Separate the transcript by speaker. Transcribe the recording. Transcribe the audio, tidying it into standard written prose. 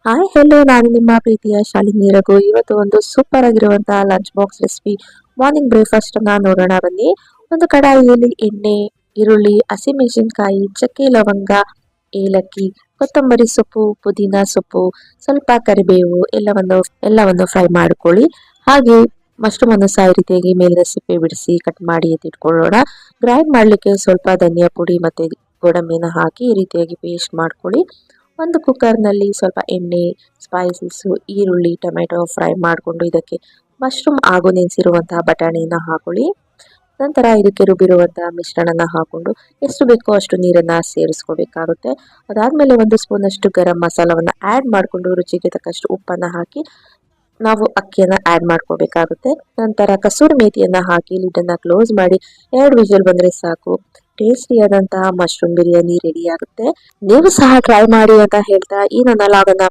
Speaker 1: Hi hello, ನಾನು ನಿಮ್ಮ ಪ್ರೀತಿಯ ಶಾಲಿನಿ ರಘು. ಇವತ್ತು ಒಂದು ಸೂಪರ್ ಆಗಿರುವಂತಹ lunch box recipe, morning breakfast ಅನ್ನ ನೋಡೋಣ ಬನ್ನಿ. ಒಂದು ಕಡಾಯಿಯಲ್ಲಿ ಎಣ್ಣೆ, ಈರುಳ್ಳಿ, ಹಸಿಮೆಣಸಿನಕಾಯಿ, ಚಕ್ಕೆ, ಲವಂಗ, ಏಲಕ್ಕಿ, ಕೊತ್ತಂಬರಿ ಸೊಪ್ಪು, ಪುದೀನ ಸೊಪ್ಪು, ಸ್ವಲ್ಪ ಕರಿಬೇವು ಎಲ್ಲವನ್ನು ಫ್ರೈ ಮಾಡ್ಕೊಳ್ಳಿ. ಹಾಗೆ ಮಶ್ರೂಮ್ ಅನ್ನು ಸಹ ಈ ರೀತಿಯಾಗಿ ಮೇಲಿನ ಸಿಪ್ಪೆ ಬಿಡಿಸಿ ಕಟ್ ಮಾಡಿ ಎತ್ತಿಟ್ಕೊಳ್ಳೋಣ. ಗ್ರೈಂಡ್ ಮಾಡ್ಲಿಕ್ಕೆ ಸ್ವಲ್ಪ ಧನಿಯಾ ಪುಡಿ ಮತ್ತೆ ಗೋಡಂಬಿನ ಹಾಕಿ ಈ ರೀತಿಯಾಗಿ ಪೇಸ್ಟ್ ಮಾಡ್ಕೊಳ್ಳಿ. ಒಂದು ಕುಕ್ಕರ್ನಲ್ಲಿ ಸ್ವಲ್ಪ ಎಣ್ಣೆ, ಸ್ಪೈಸಸ್ಸು, ಈರುಳ್ಳಿ, ಟೊಮೆಟೊ ಫ್ರೈ ಮಾಡಿಕೊಂಡು ಇದಕ್ಕೆ ಮಶ್ರೂಮ್ ಹಾಗೂ ನೆನೆಸಿರುವಂತಹ ಬಟಾಣಿಯನ್ನು ಹಾಕೊಳ್ಳಿ. ನಂತರ ಇದಕ್ಕೆ ರುಬ್ಬಿರುವಂತಹ ಮಿಶ್ರಣನ ಹಾಕೊಂಡು ಎಷ್ಟು ಬೇಕೋ ಅಷ್ಟು ನೀರನ್ನ ಸೇರಿಸ್ಕೋಬೇಕಾಗುತ್ತೆ. ಅದಾದ್ಮೇಲೆ ಒಂದು ಸ್ಪೂನ್ ಅಷ್ಟು ಗರಂ ಮಸಾಲವನ್ನ ಆ್ಯಡ್ ಮಾಡಿಕೊಂಡು ರುಚಿಗೆ ತಕ್ಕಷ್ಟು ಉಪ್ಪನ್ನ ಹಾಕಿ ನಾವು ಅಕ್ಕಿಯನ್ನ ಆ್ಯಡ್ ಮಾಡ್ಕೋಬೇಕಾಗುತ್ತೆ. ನಂತರ ಕಸೂರಿ ಮೇಥಿಯನ್ನ ಹಾಕಿ ಲಿಡ್ಡನ್ನ ಕ್ಲೋಸ್ ಮಾಡಿ 2 ವಿಷಲ್ ಬಂದ್ರೆ ಸಾಕು. ಟೇಸ್ಟಿಯಾದಂತಹ ಮಶ್ರೂಮ್ ಬಿರಿಯಾನಿ ರೆಡಿ ಆಗುತ್ತೆ. ನೀವು ಸಹ ಟ್ರೈ ಮಾಡಿ ಅಂತ ಹೇಳ್ತಾ ಈ ನನ್ನ ಲಾಗನ್ನ